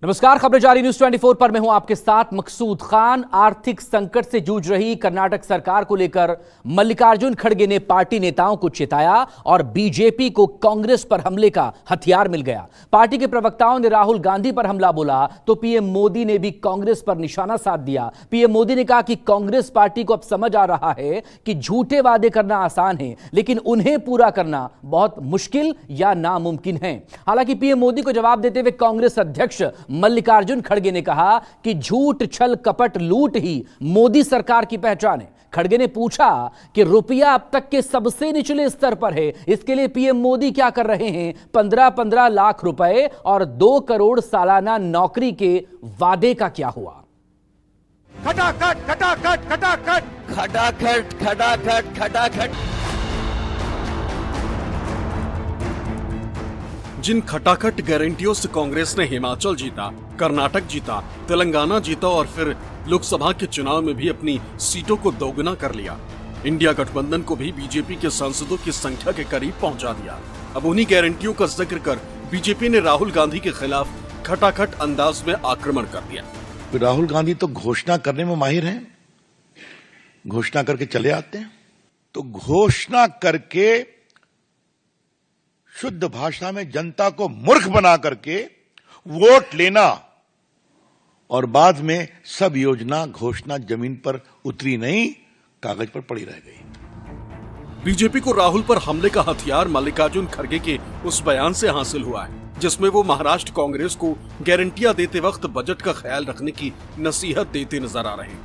नमस्कार, खबरें जारी न्यूज 24 पर मैं हूं आपके साथ मकसूद खान। आर्थिक संकट से जूझ रही कर्नाटक सरकार को लेकर मल्लिकार्जुन खड़गे ने पार्टी नेताओं को चेताया और बीजेपी को कांग्रेस पर हमले का हथियार मिल गया। पार्टी के प्रवक्ताओं ने राहुल गांधी पर हमला बोला तो पीएम मोदी ने भी कांग्रेस पर निशाना साध दिया। पीएम मोदी ने कहा कि कांग्रेस पार्टी को अब समझ आ रहा है कि झूठे वादे करना आसान है, लेकिन उन्हें पूरा करना बहुत मुश्किल या नामुमकिन है। हालांकि पीएम मोदी को जवाब देते हुए कांग्रेस अध्यक्ष मल्लिकार्जुन खड़गे ने कहा कि झूठ, छल, कपट, लूट ही मोदी सरकार की पहचान है। खड़गे ने पूछा कि रुपया अब तक के सबसे निचले स्तर पर है, इसके लिए पीएम मोदी क्या कर रहे हैं? 15-15 लाख रुपए और 2 करोड़ सालाना नौकरी के वादे का क्या हुआ? खटाखट खटाखट खटाखट खटाखट खटाखट खटाखट। जिन खटाखट गारंटियों से कांग्रेस ने हिमाचल जीता, कर्नाटक जीता, तेलंगाना जीता और फिर लोकसभा के चुनाव में भी अपनी सीटों को दोगुना कर लिया, इंडिया गठबंधन को भी बीजेपी के सांसदों की संख्या के करीब पहुंचा दिया। अब उन्हीं गारंटियों का जिक्र कर बीजेपी ने राहुल गांधी के खिलाफ खटाखट अंदाज में आक्रमण कर दिया। राहुल गांधी तो घोषणा करने में माहिर हैं, घोषणा करके चले आते हैं। तो घोषणा करके शुद्ध भाषा में जनता को मूर्ख बना करके वोट लेना और बाद में सब योजना घोषणा जमीन पर उतरी नहीं, कागज पर पड़ी रह गई। बीजेपी को राहुल पर हमले का हथियार मल्लिकार्जुन खड़गे के उस बयान से हासिल हुआ है जिसमें वो महाराष्ट्र कांग्रेस को गारंटियां देते वक्त बजट का ख्याल रखने की नसीहत देते नजर आ रहे हैं।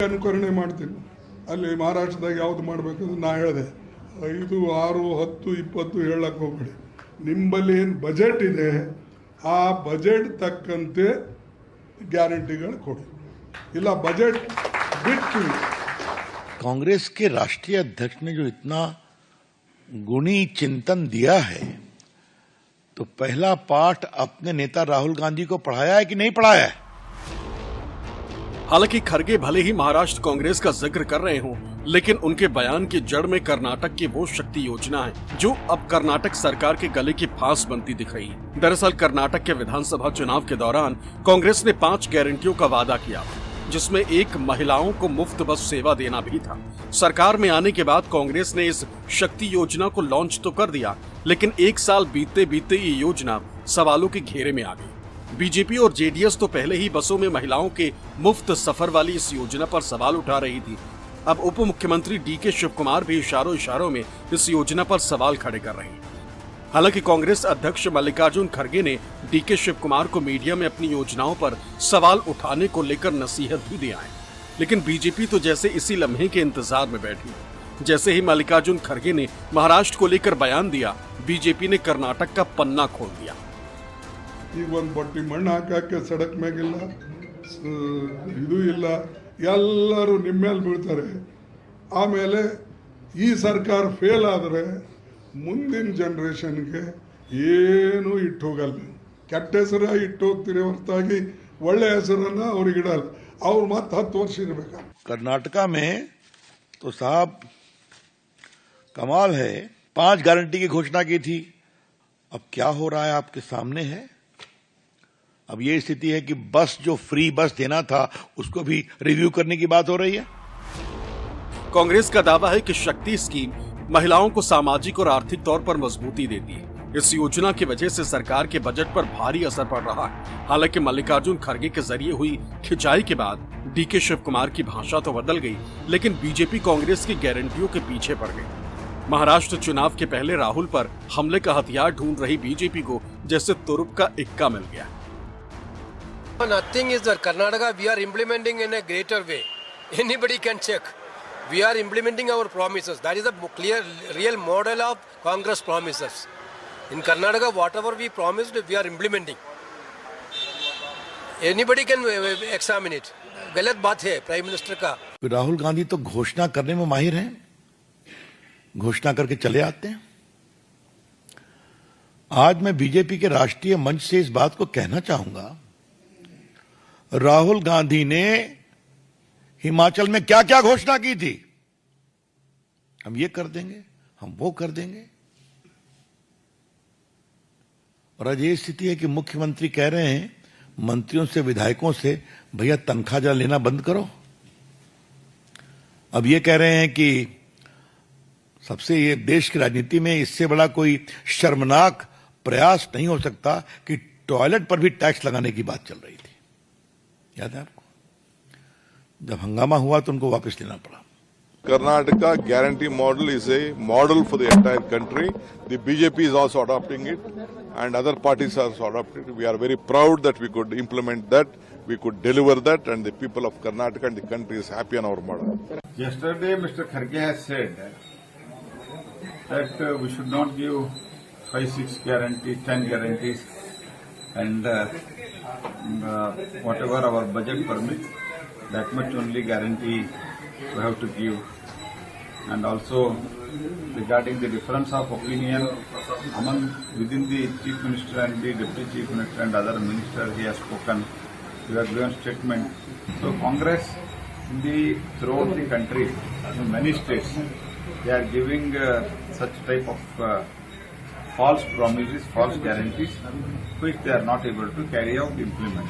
अनुकರಣೆ ಮಾಡ್ತೀನಿ ಅಲ್ಲಿ ಮಹಾರಾಷ್ಟ್ರದಾಗ ಯಾವುದು ಮಾಡಬೇಕು ನಾ ಹೇಳಿದೆ 5, 6, 10, 20 ಹೇಳಕ್ಕೆ ಹೋಗಬೇಡಿ। ನಿಮ್ಮಲ್ಲಿ ಏನು ಬಜೆಟ್ ಇದೆ ಆ ಬಜೆಟ್ ತಕ್ಕಂತೆ ಗ್ಯಾರಂಟಿಗಳು ಕೊಡಿ, ಇಲ್ಲ ಬಜೆಟ್ ಬಿಟ್ಟು। कांग्रेस के राष्ट्रीय अध्यक्ष ने जो इतना गुणी चिंतन दिया है, तो पहला पाठ अपने नेता राहुल गांधी को पढ़ाया है कि नहीं पढ़ाया है? हालांकि खड़गे भले ही महाराष्ट्र कांग्रेस का जिक्र कर रहे हों, लेकिन उनके बयान की जड़ में कर्नाटक की वो शक्ति योजना है जो अब कर्नाटक सरकार के गले की फांस बनती दिख रही है। दरअसल कर्नाटक के विधानसभा चुनाव के दौरान कांग्रेस ने 5 गारंटियों का वादा किया, जिसमें एक महिलाओं को मुफ्त बस सेवा देना भी था। सरकार में आने के बाद कांग्रेस ने इस शक्ति योजना को लॉन्च तो कर दिया, लेकिन 1 साल बीतते बीतते ये योजना सवालों के घेरे में आ गई। बीजेपी और जेडीएस तो पहले ही बसों में महिलाओं के मुफ्त सफर वाली इस योजना पर सवाल उठा रही थी। अब उप मुख्यमंत्री डीके शिवकुमार भी इशारों में इस योजना पर सवाल खड़े कर रहे हैं। हालांकि कांग्रेस अध्यक्ष मल्लिकार्जुन खड़गे ने डीके शिवकुमार को मीडिया में अपनी योजनाओं पर सवाल उठाने को लेकर नसीहत भी दिया है, लेकिन बीजेपी तो जैसे इसी लम्हे के इंतजार में बैठी। जैसे ही मल्लिकार्जुन खड़गे ने महाराष्ट्र को लेकर बयान दिया, बीजेपी ने कर्नाटक का पन्ना खोल दिया। ಈಗ ಒಂದು ಬಟ್ಟಿ ಮಣ್ಣು ಹಾಕಕ್ಕೆ ಸಡಕ್ ಮ್ಯಾಗಿಲ್ಲ, ಇದು ಇಲ್ಲ, ಎಲ್ಲರೂ ನಿಮ್ಮ ಮೇಲೆ ಬೀಳ್ತಾರೆ। ಆಮೇಲೆ ಈ ಸರ್ಕಾರ ಫೇಲ್ ಆದರೆ ಮುಂದಿನ ಜನರೇಷನ್ಗೆ ಏನು ಇಟ್ಟು ಹೋಗಲ್ಲ, ಕೆಟ್ಟ ಹೆಸರು ಇಟ್ಟು ಹೋಗ್ತೀರಿ ಹೊರತಾಗಿ ಒಳ್ಳೆ ಹೆಸರನ್ನು ಅವ್ರಿಗೆ ಇಡಲ್ಲ। ಅವ್ರು ಮತ್ತೆ 10 ವರ್ಷ ಇರಬೇಕು। कर्नाटका में तो साहब कमाल है, 5 गारंटी की घोषणा की थी, अब क्या हो रहा है आपके सामने है। अब ये स्थिति है कि बस जो फ्री बस देना था उसको भी रिव्यू करने की बात हो रही है। कांग्रेस का दावा है कि शक्ति स्कीम महिलाओं को सामाजिक और आर्थिक तौर पर मजबूती देती है। इस योजना की वजह से सरकार के बजट पर भारी असर पड़ रहा है। हालांकि मल्लिकार्जुन खड़गे के जरिए हुई खिंचाई के बाद डीके शिवकुमार की भाषा तो बदल गई, लेकिन बीजेपी कांग्रेस की गारंटियों के पीछे पड़ गई। महाराष्ट्र चुनाव के पहले राहुल पर हमले का हथियार ढूंढ रही बीजेपी को जैसे तुरुप का इक्का मिल गया। Nothing is there. Karnataka, we are implementing in a greater way. Anybody can check. We are implementing our promises. That is a clear, real model of Congress promises. In Karnataka, whatever we promised, we are implementing. Anybody can examine it. गलत बात है prime minister का। राहुल गांधी तो घोषणा करने में माहिर हैं, घोषणा करके चले आते हैं। आज मैं बीजेपी के राष्ट्रीय मंच से इस बात को कहना चाहूंगा, राहुल गांधी ने हिमाचल में क्या क्या घोषणा की थी, हम ये कर देंगे, हम वो कर देंगे, और आज ये स्थिति है कि मुख्यमंत्री कह रहे हैं मंत्रियों से, विधायकों से, भैया तनख्वाह जरा लेना बंद करो। अब ये कह रहे हैं कि सबसे, ये देश की राजनीति में इससे बड़ा कोई शर्मनाक प्रयास नहीं हो सकता कि टॉयलेट पर भी टैक्स लगाने की बात चल रही थी, याद है आपको? जब हंगामा हुआ तो उनको वापस लेना पड़ा। Karnataka guarantee model is a model for the entire country. The BJP is also adopting it and other parties are also adopting it. We are very proud that we could implement that, we could deliver that, and the people of Karnataka and the country is happy on our model. Yesterday, Mr. Kharge has said that we should not give 5-6 guarantees, 10 guarantees, and whatever our budget permits, that much only guarantee we have to give. And also regarding the difference of opinion within the Chief Minister and the Deputy Chief Minister and other ministers, he has spoken. We have given statement. So Congress throughout the country, in many states, they are giving such type of false promises, false guarantees, which they are not able to carry out, implement.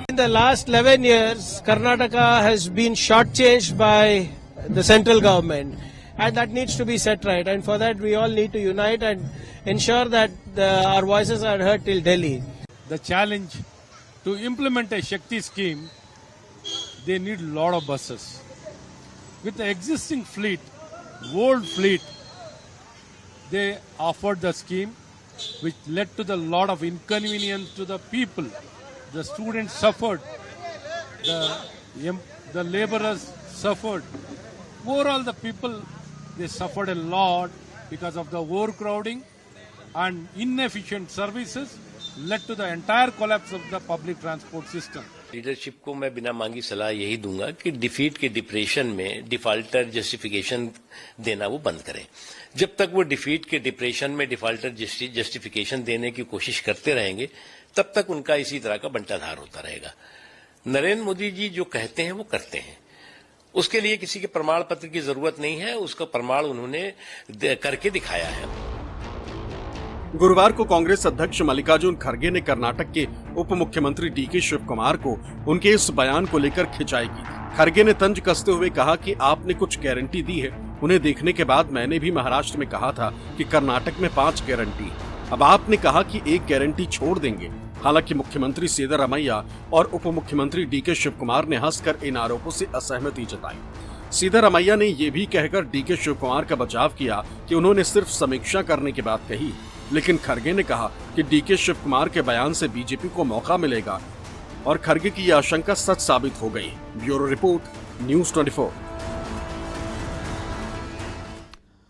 In the last 11 years, Karnataka has been shortchanged by the central government, and that needs to be set right. And for that, we all need to unite and ensure that our voices are heard till Delhi. The challenge to implement a Shakti scheme, they need a lot of buses. With the existing fleet, old fleet, they offered the scheme, which led to the lot of inconvenience to the people. The students suffered, the laborers suffered. Overall, the people, they suffered a lot because of the overcrowding and inefficient services led to the entire collapse of the public transport system. Leadership को मैं बिना मांगी सलाह यही दूंगा कि defeat के depression में डिफाल्टर जस्टिफिकेशन देना वो बंद करें। जब तक वो डिफीट के डिप्रेशन में डिफाल्टर जस्टिफिकेशन देने की कोशिश करते रहेंगे, तब तक उनका इसी तरह का बंटाधार होता रहेगा। नरेंद्र मोदी जी जो कहते हैं वो करते हैं, उसके लिए किसी के प्रमाण पत्र की जरूरत नहीं है, उसका प्रमाण उन्होंने करके दिखाया है। गुरुवार को कांग्रेस अध्यक्ष मल्लिकार्जुन खड़गे ने कर्नाटक के उप मुख्यमंत्री डीके शिव कुमार को उनके इस बयान को लेकर खिंचाई की। खड़गे ने तंज कसते हुए कहा कि आपने कुछ गारंटी दी है, उन्हें देखने के बाद मैंने भी महाराष्ट्र में कहा था कि कर्नाटक में 5 गारंटी, अब आपने कहा कि 1 गारंटी छोड़ देंगे। हालांकि मुख्यमंत्री सिद्धरामैया और उप मुख्यमंत्री डीके शिव कुमार ने हंसकर इन आरोपों से असहमति जताई। सिद्धरामैया ने यह भी कहकर डीके शिव कुमार का बचाव किया कि उन्होंने सिर्फ समीक्षा करने की बात कही, लेकिन खड़गे ने कहा कि डीके शिव कुमार के बयान से बीजेपी को मौका मिलेगा और खड़गे की यह आशंका सच साबित हो गई। Bureau report, news 24।